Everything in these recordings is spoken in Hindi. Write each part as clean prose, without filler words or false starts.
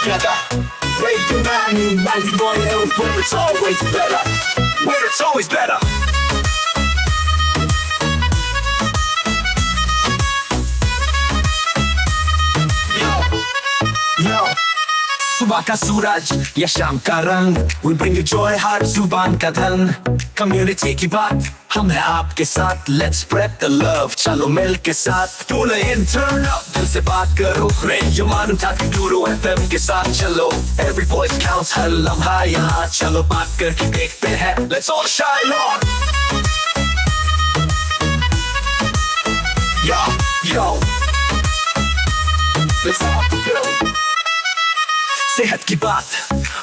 together. Radio 91, where it's always better. Where it's always better. Yo, सुबह का सूरज या शाम का रंग, we bring you joy हर जुबान का धन. Community की बात हम हैं आपके साथ, let's spread the love, चलो मिल के साथ. Tune in, turn up, दिल से बात करो. Radio Manu 92 FM के साथ चलो. Every voice counts, हर लम्हा यहाँ चलो बात करके देखते हैं. Let's all shine on. Yo, let's all go. सेहत की बात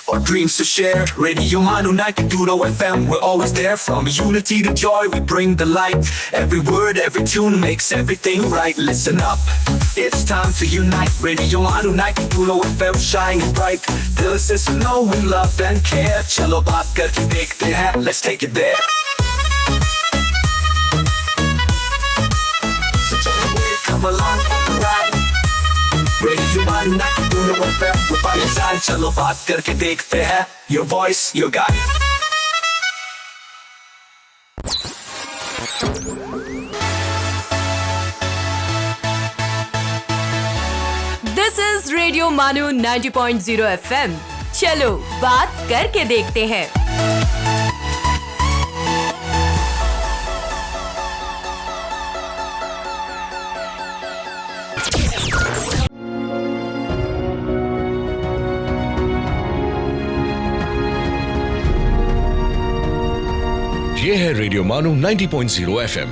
और dreams to share. Radio Manu 92 FM, we're always there. From unity to joy, we bring the light. Every word, every tune makes everything right. Listen up, it's time to unite. Radio Manu 92 FM, shining bright. Dill se suno, we love and care. Chalo baat karke dekhte hain, let's take it there. So come along for the ride. Radio Manu 92 FM, we're by your side. चलो बात करके देखते हैं. Your voice, your guide. This is Radio Manu 90.0 FM. चलो बात करके देखते हैं. ये है रेडियो मानू 90.0 FM.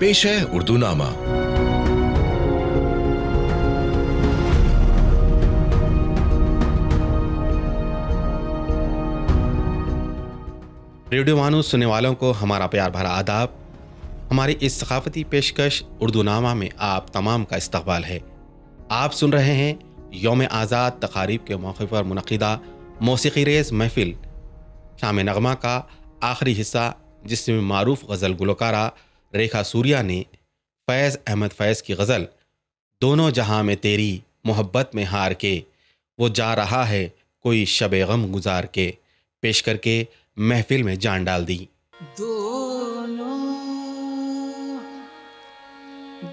पेश है उर्दू नामा. रेडियो मानू सुनने वालों को हमारा प्यार भरा आदाब. हमारी इस सकाफती पेशकश उर्दू नामा में आप तमाम का इस्तकबाल है. आप सुन रहे हैं यौम आज़ाद तकारीब के मौके पर मुनक़िदा मौसीक़ी रेज़ महफ़िल शाम नग़मा का आखिरी हिस्सा, जिसमें मारूफ गज़ल गुलकारा रेखा सूर्या ने फैज़ अहमद फैज़ की गज़ल दोनों जहां में तेरी मोहब्बत में हार के वो जा रहा है कोई शबे गम गुजार के पेश करके महफिल में जान डाल दी.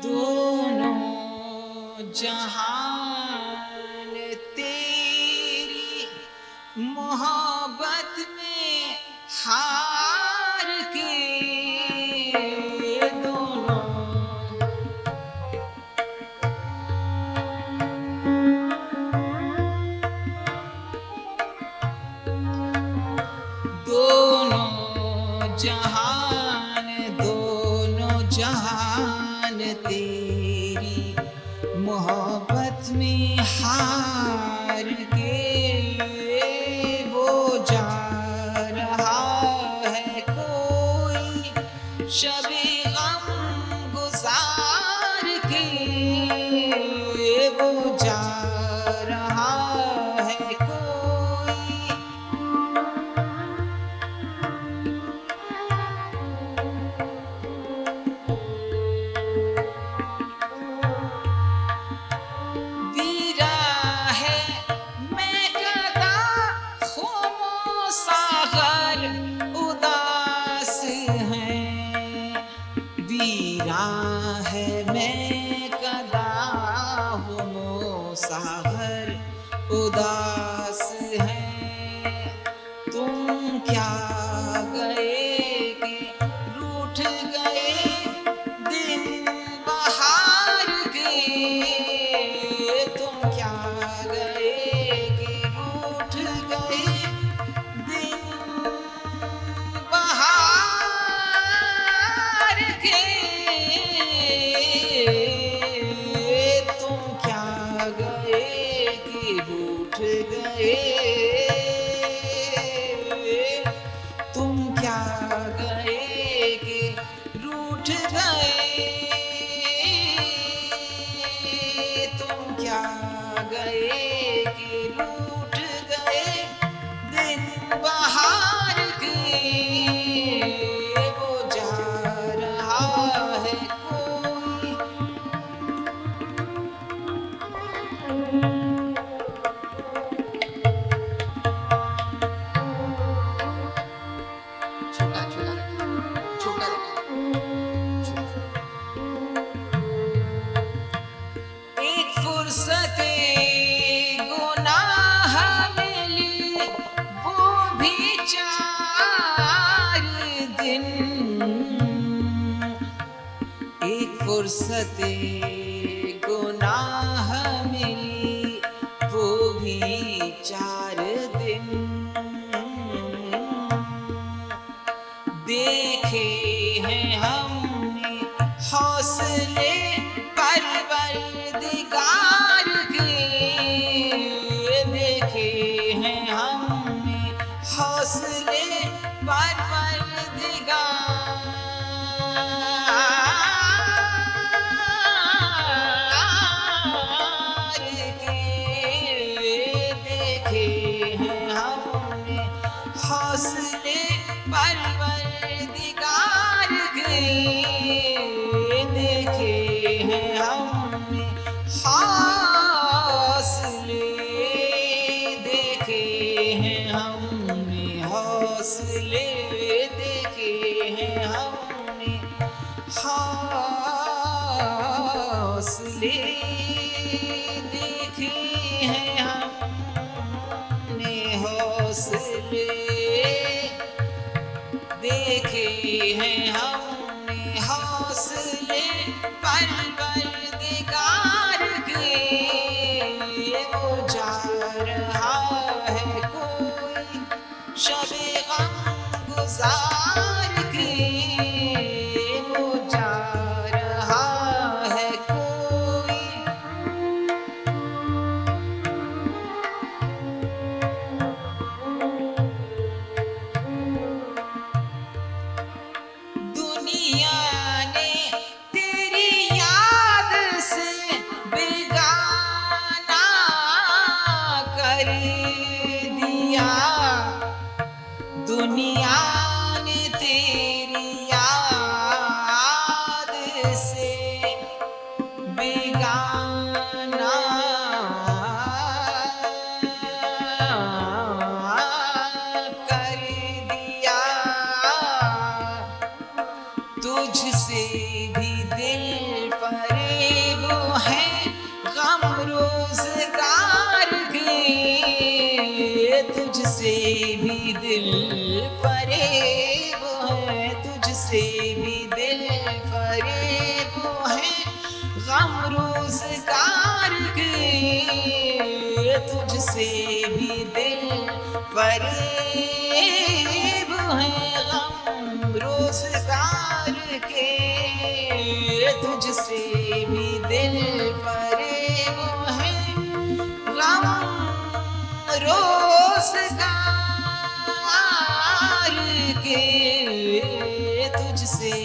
दोनों जहान तेरी मोहब्बत में हार के दोनों जहान तेरी मोहब्बत में हार के वो जा रहा है कोई शबे गम गुजार के वो जा रहा है कोई उदास है तुम क्या गए कि रूठ गए दिन बहार के तुम क्या गए कि रूठ गए दिन बहार के दिन, एक फुर्सते गुनाह मिली वो भी 4 दिन। देखे हैं हमने हौसले परवरदिगार के, देखे हैं हमने हौसले परवरदिगार के, देखे हैं हमने हौसले परवरदिगार के, देखे हैं हमने हौसले, देखे हैं हमने हौसले, देखे हैं हमने हौसले, देखे हैं हमने हौसले, देखे हैं हमने हौसले परवरदिगार के। वो जा रहा है कोई शबे गम गुजार के, वो जा रहा है कोई दुनिया ने तेरी याद से बेगाना कर दिया, दुनिया ने तेरी याद से बेगाना कर दिया। तुझसे भी दिल फरेब है गम रोजगार के, तुझसे भी दिल फरेब है, तुझसे भी दिल फरेब है गम रोजगार के, तुझसे भी दिल फरेब है गम रोजगार के, तुझसे भी दिल फरेब है गम रोजगार के, तुझसे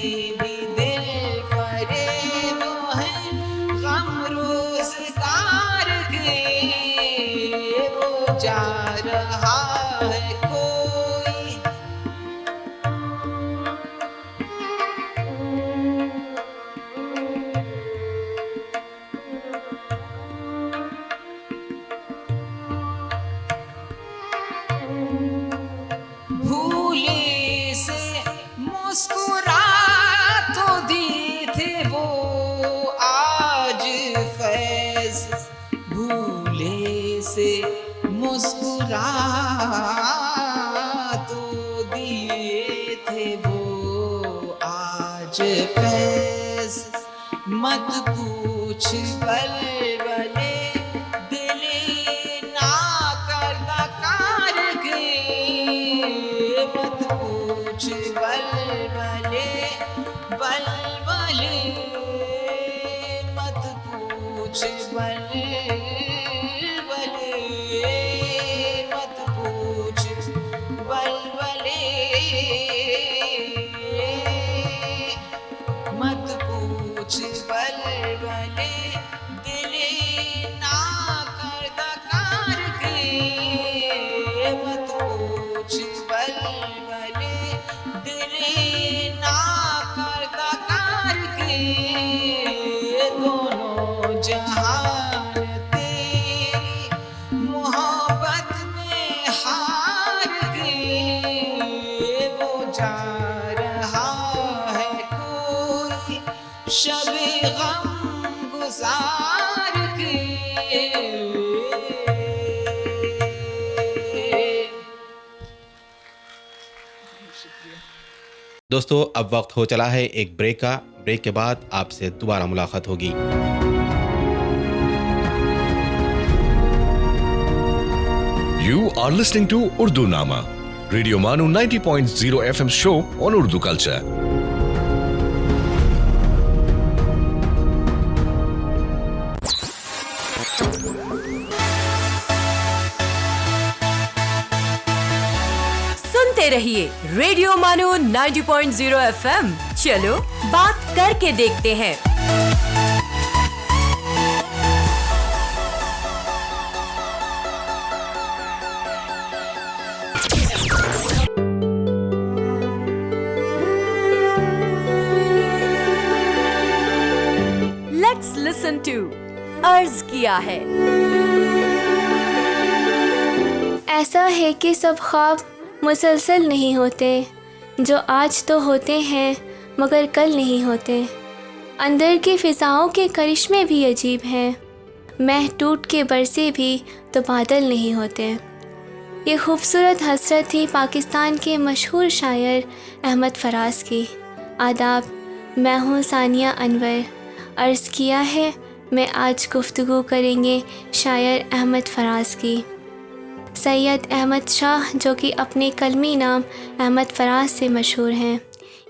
भी दिल फरेब है गम रोजगार के। वो जा रहा है कोई भूले से मुस्कुरा तो दी थे वो आज फैज, भूले से मुस्कुरा तो दिए थे वो आज फैज। मत पूछ बलबले दिले ना करदा कार के, मत पूछ बलबले बलबले, मत पूछ बलबले, मत पूछ बलबले, मत पूछ बलबले दिले ना करदा कार के, मत पूछ बलबले दिले ना करदा कार के। दोनों जहान तेरी मोहब्बत में हार गए, वो जा रहा है कोई शबे गम गुजार के। दोस्तों अब वक्त हो चला है एक ब्रेक का। ब्रेक के बाद आपसे दोबारा मुलाकात होगी। You are listening to Urdu Nama, Radio Manu 90.0 FM show on Urdu culture. सुनते रहिए रेडियो मानो 90.0 FM। चलो बात करके देखते हैं। Let's listen to अर्ज किया है। ऐसा है कि सब ख्वाब मुसलसल नहीं होते, जो आज तो होते हैं मगर कल नहीं होते। अंदर की फ़िज़ाओं के करिश्मे भी अजीब हैं, मैह टूट के बरसे भी तो बादल नहीं होते। ये खूबसूरत हसरत थी पाकिस्तान के मशहूर शायर अहमद फराज की। आदाब, मैं हूँ सानिया अनवर। अर्ज़ किया है मैं आज गुफ्तगू करेंगे शायर अहमद फराज की। सैयद अहमद शाह, जो कि अपने कलमी नाम अहमद फराज से मशहूर हैं।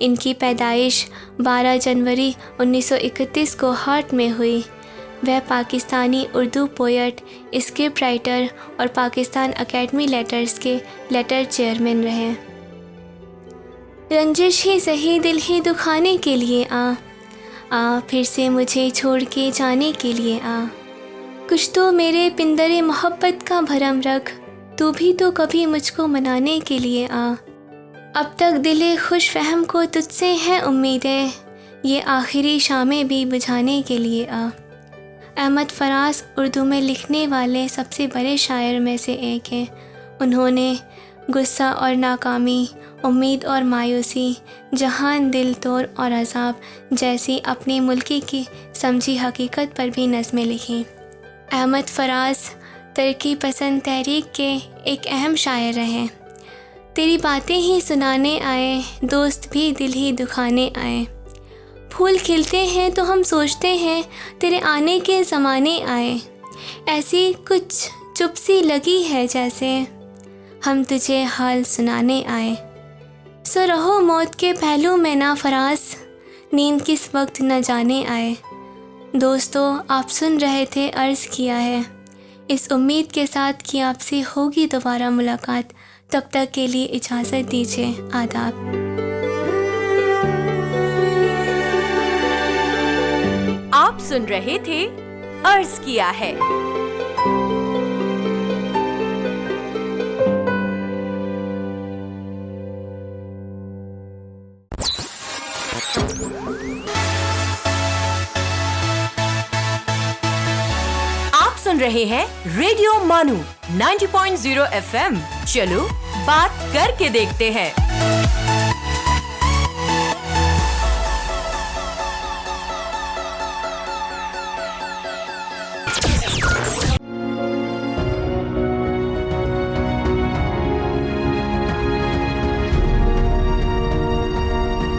इनकी पैदाइश 12 जनवरी 1931 को हार्ट में हुई। वह Pakistani Urdu poet, script writer और पाकिस्तान अकेडमी लेटर्स के लेटर चेयरमैन रहे। रंजिश ही सही दिल ही दुखाने के लिए आ फिर से मुझे छोड़ के जाने के लिए आ। कुछ तो मेरे पिंदरे मोहब्बत का भरम रख, तू भी तो कभी मुझको मनाने के लिए आ। अब तक दिले खुश फहम को तुझसे हैं उम्मीदें, ये आखिरी शामें भी बुझाने के लिए आ। अहमद फराज उर्दू में लिखने वाले सबसे बड़े शायर में से एक हैं। उन्होंने गुस्सा और नाकामी, उम्मीद और मायूसी, जहान, दिल तोड़ और अज़ाब जैसी अपने मुल्की की समझी हकीकत पर भी नज़में लिखीं। अहमद फराज तरक्की पसंद तहरीक के एक अहम शायर रहे। तेरी बातें ही सुनाने आए, दोस्त भी दिल ही दुखाने आए। फूल खिलते हैं तो हम सोचते हैं तेरे आने के ज़माने आए। ऐसी कुछ चुप सी लगी है जैसे हम तुझे हाल सुनाने आए। सो रहो मौत के पहलू में ना फराज, नींद किस वक्त न जाने आए। दोस्तों, आप सुन रहे थे अर्ज़ किया है, इस उम्मीद के साथ कि आपसे होगी दोबारा मुलाकात। तब तक के लिए इजाज़त दीजिए। आदाब। आप सुन रहे थे अर्ज़ किया है। आप सुन रहे हैं रेडियो मानू 90.0 FM। चलो बात करके देखते हैं।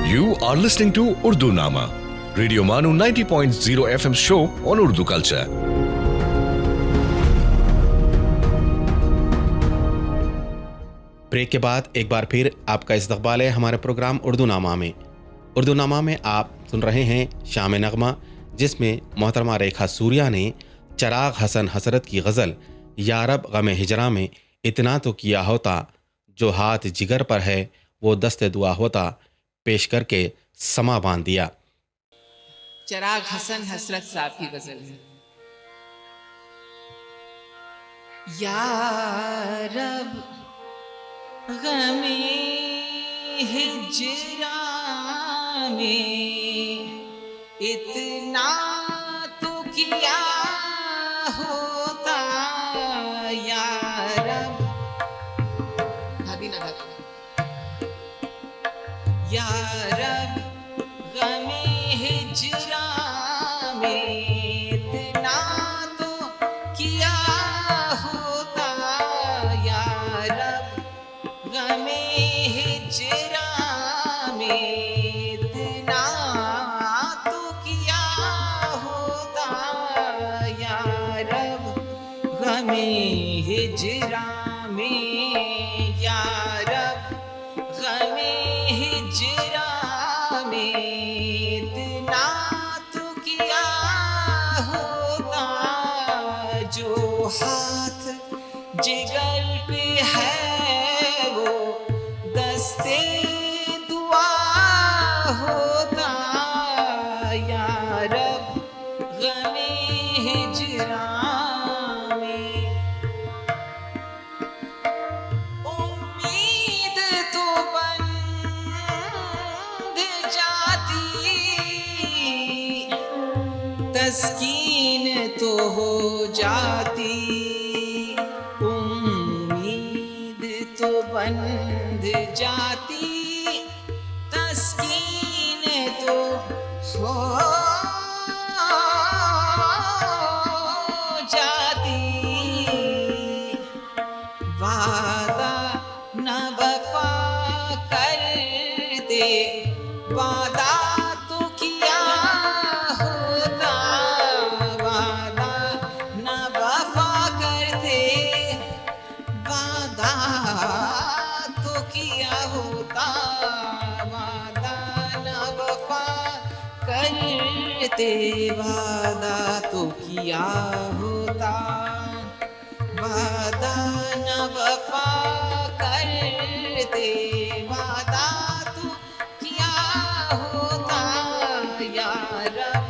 You are listening to Urdu Nama, Radio Manu 90.0 FM show on Urdu culture. Break के बाद एक बार फिर आपका इस्तकबाल है हमारे प्रोग्राम उर्दू नामा में। उर्दू नामा में आप सुन रहे हैं शाम नगमा, जिसमें मोहतरमा रेखा सूर्या ने चराग हसन हसरत की गज़ल यारब गम हिजरा में इतना तो किया होता, जो हाथ जिगर पर है वो दस्ते दुआ होता, पेश करके समा बांध दिया। चराग हसन हसरत साहब की गजल है। या रब गमे हिजरा में इतना तो किया होता, या रब भाभी ना भाभी, या रब गमे हिजरा में इतना तो किया होता, या रब गमे हिजरा में में इतना तो किया होता या रब, गमे हिजरा में या रब, गमे हिजरा में इतना तो किया होता। जो हाथ जिगर पे है वो दस्ते दुआ होता या रब, गमे हिजरा में। उम्मीद तो बंध जाती, तस्कीन तो हो जाती। उम्मीद तो बंध जाती, तस्कीन तो हो जाती। वादा न वफा करते, वादा तो किया होता। वादा न वफा करते, वादा तो किया होता। वादा न वफा करते, वादा तो किया होता। वादा न वफा करते, वादा तो किया होता या रब,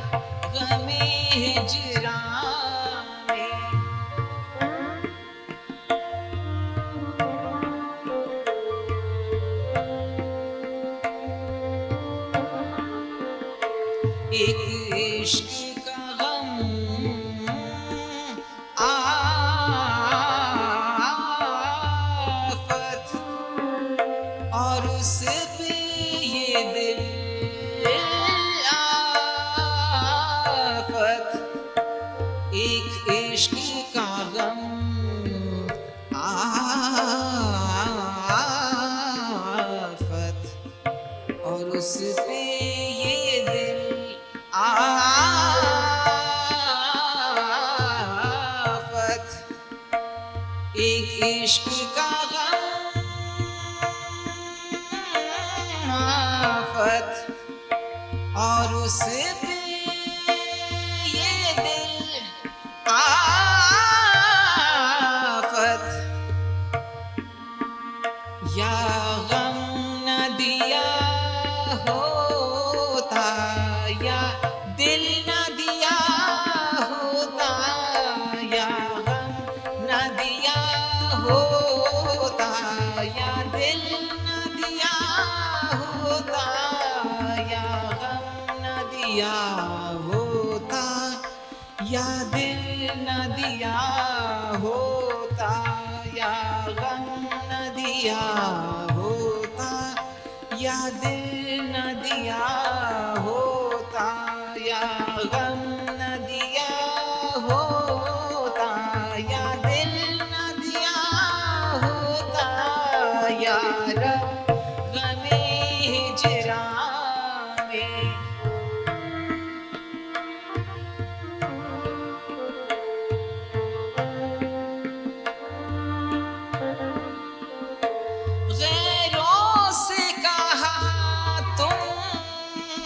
गमे हिजरा में। एक इश्क का गम आफत, और उस पे ये दिल आफत। एक इश्क का गम आफत, और उस पे ये दिल आफत। एक इश्क का गम आफत, और उस पे ये दिल आफत। या गम न दिया होता, या दिल न दिया होता। या गम न दिया होता, या दिल न दिया होता। या गम न दिया होता, या दिल न दिया होता। या गम न दिया होता, या दिल न दिया होता। या गम न दिया होता, या दिल न दिया होता या रब, गमे हिजरा में। गैरों से कहा तुमने,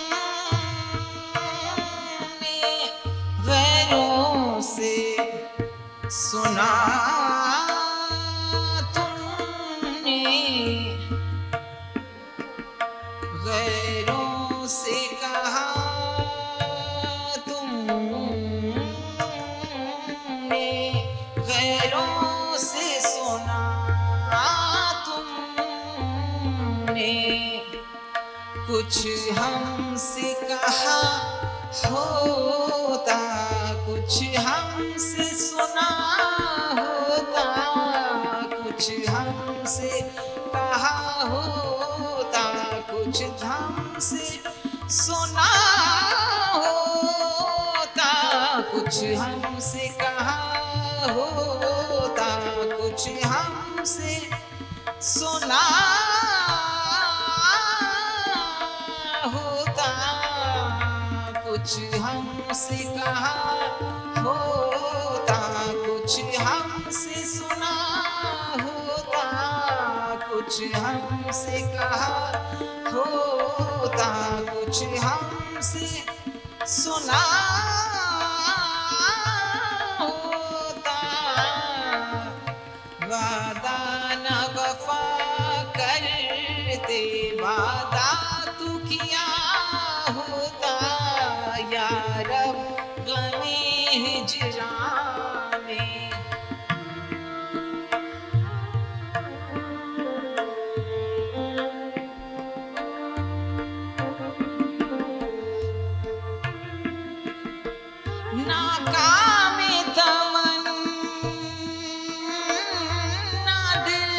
गैरों से सुना तुमने। गैरों से कहा तुमने, गैरों से सुना तुमने। कुछ हमसे कहा होता, कुछ हमसे सुना होता। कुछ हमसे कहा होता, कुछ हमसे सुना होता। कुछ हमसे कहा होता, कुछ हमसे सुना कुछ हमसे कहा होता, कुछ हमसे सुना होता, कुछ हमसे कहा होता, कुछ हमसे सुना होता। वादा न वफा करते, वादा तू किया होता, या रब गमे हिजरां में। नाकामे तमन्ना दिल,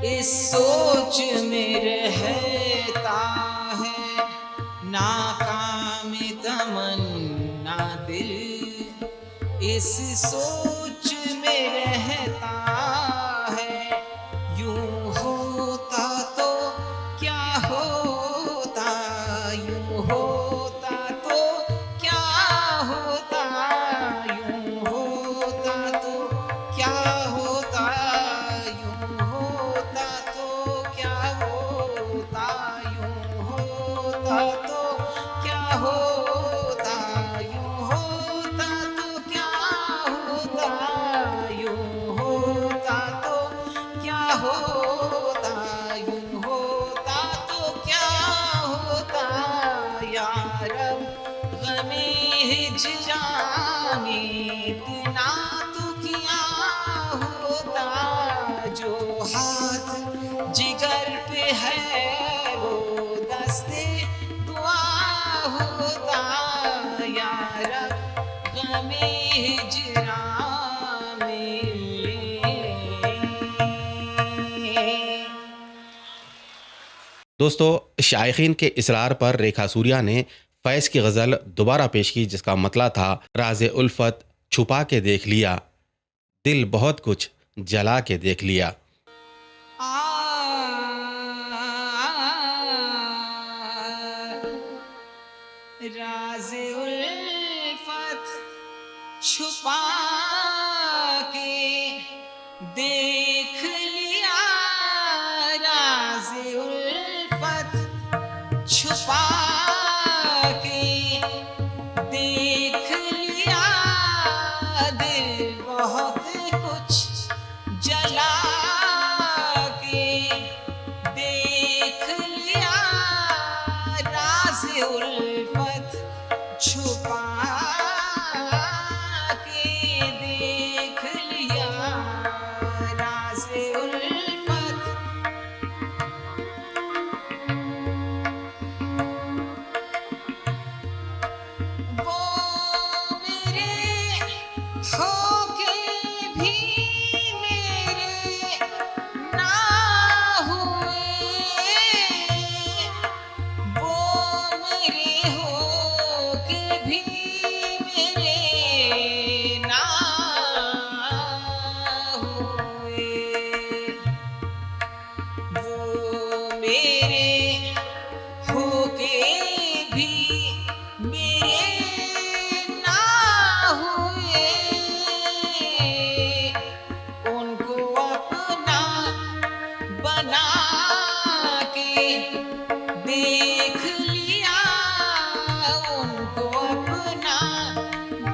इस सोच में रहता है। नाकामे तमन्ना दिल, इस सोच में रहता है। यूं होता तो क्या होता, यूं होता तो क्या होता, यूं होता तो क्या होता, यूं होता तो क्या होता, यूं होता तो क्या होता, यूं होता तो क्या होता, यूं होता तो क्या होता, यूं होता तो क्या होता। या रब गमे हिजरां में इतना तो किया होता, जो हाथ जिगर पे है वो दस्ते दुआ होता। या रब गमे हिजरां में। दोस्तों, शायखीन के इसरार पर रेखा सूर्या ने फैज़ की गज़ल दोबारा पेश की, जिसका मतला था राज़े उल्फत छुपा के देख लिया, दिल बहुत कुछ जला के देख लिया। राज़े उल्फत छुपा के देख लिया, राज़े उल्फत छुपा के देख लिया, दिल बहुत कुछ जला के देख लिया, राज़े उल्फत छुपा के देख लिया, राज़े उल्फत। वो मेरे होके भी मेरे ना हुए, वो मेरे होके भी मेरे ना हुए, वो मेरे होके भी मेरे ना हुए, उनको अपना बना के देख लिया, उनको अपना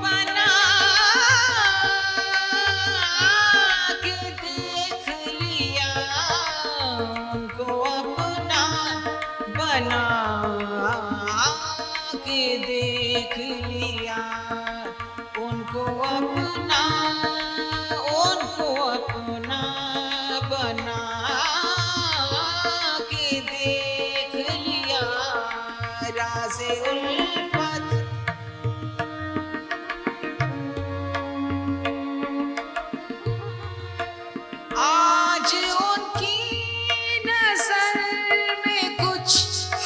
बना के देख लिया, उनको अपना बना के देख लिया, उनको अपना बना के देख लिया, राज़े उल्फत। आज उनकी नजर में कुछ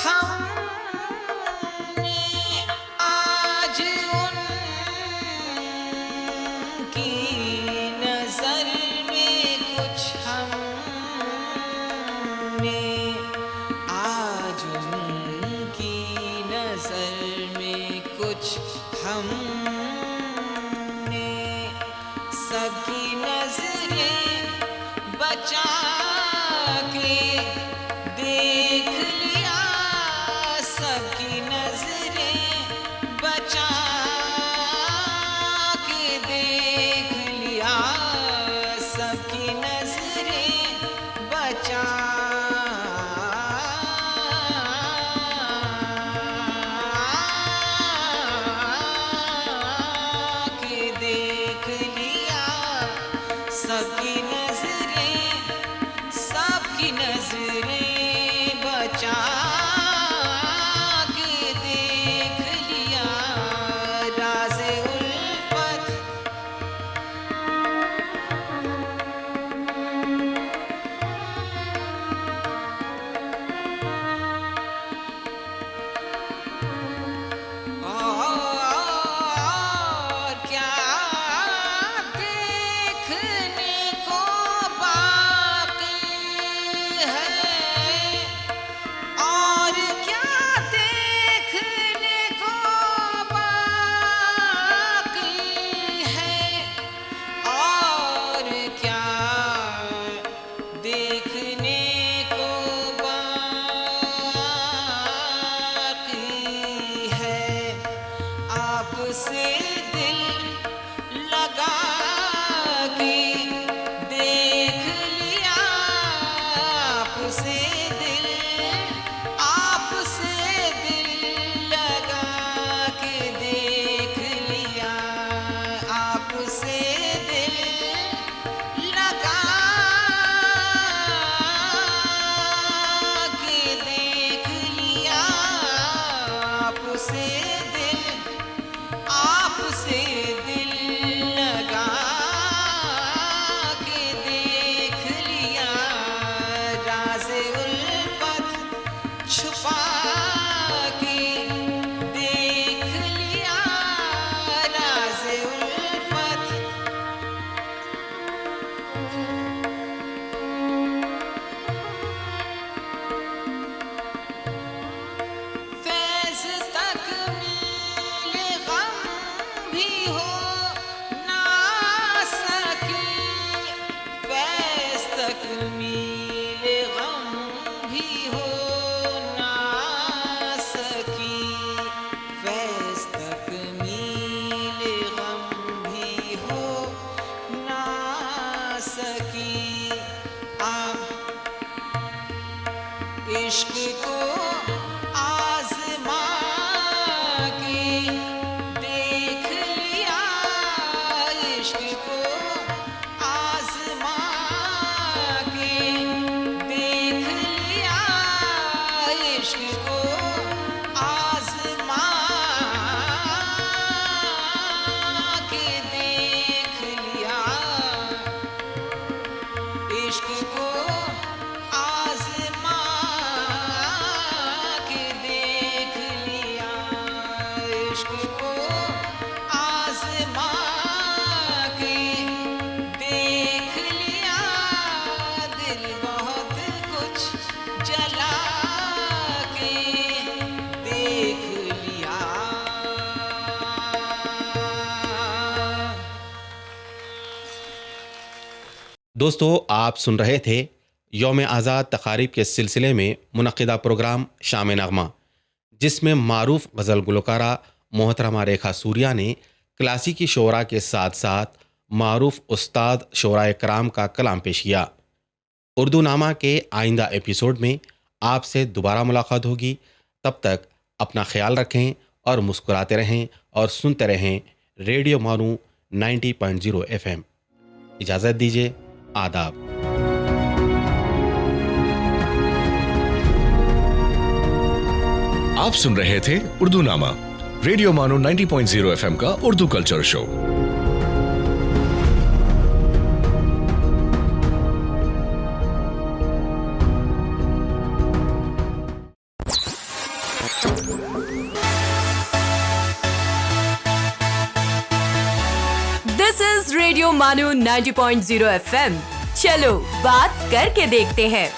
हमने, आज उनकी नजर में कुछ हमने, आज उनकी हमने सबकी नजरें बचा के देख लिया, सबकी नजरें बचा के देख लिया, सबकी नजरें बचा के देख लिया, सबकी नजरें बचा के देख लिया, राज़े उल्फत और क्या देखने को बाकी है, और क्या देखने को बाकी है, और क्या देखने को बाकी है, आपसे दिल लगा के देख लिया, आपसे दिल लगा के देख लिया, आपसे दिल लगा के देख लिया, आपसे दिल लगा के देख लिया, राज़े उल्फत छुपा के देख लिया, राज़े उल्फत फैज़ तक मिले गम भी हो ना सकी, फैज़ तक मिले गम भी हो ना सकी, फैज़ तक मिले गम भी हो ना सकी, आप इश्क को आज़मा के देख लिया, इश्क को आज़मा के देख लिया, इश्क को आज़मा के देख लिया, इश्क को आज़मा के देख लिया, इश्क को आज़मा के देख लिया, दिल बहुत कुछ जला के देख लिया। दोस्तों, आप सुन रहे थे यौम आज़ाद तकारीब के सिलसिले में मुनक़िदा प्रोग्राम शाम नग़मा, जिसमें मारूफ गज़ल गुलकारा मोहतरमा रेखा सूर्या ने क्लासिकी शोरा के साथ साथ मारूफ उस्ताद शोराए कराम का कलाम पेश किया। उर्दू नामा के आइंदा एपिसोड में आपसे दोबारा मुलाकात होगी। तब तक अपना ख्याल रखें और मुस्कुराते रहें और सुनते रहें रेडियो मानू 90.0 FM। इजाज़त दीजिए, आदाब। आप सुन रहे थे उर्दू नामा, रेडियो मानो 90.0 FM का Urdu culture show. This is radio मानो 90.0 FM। चलो बात करके देखते हैं।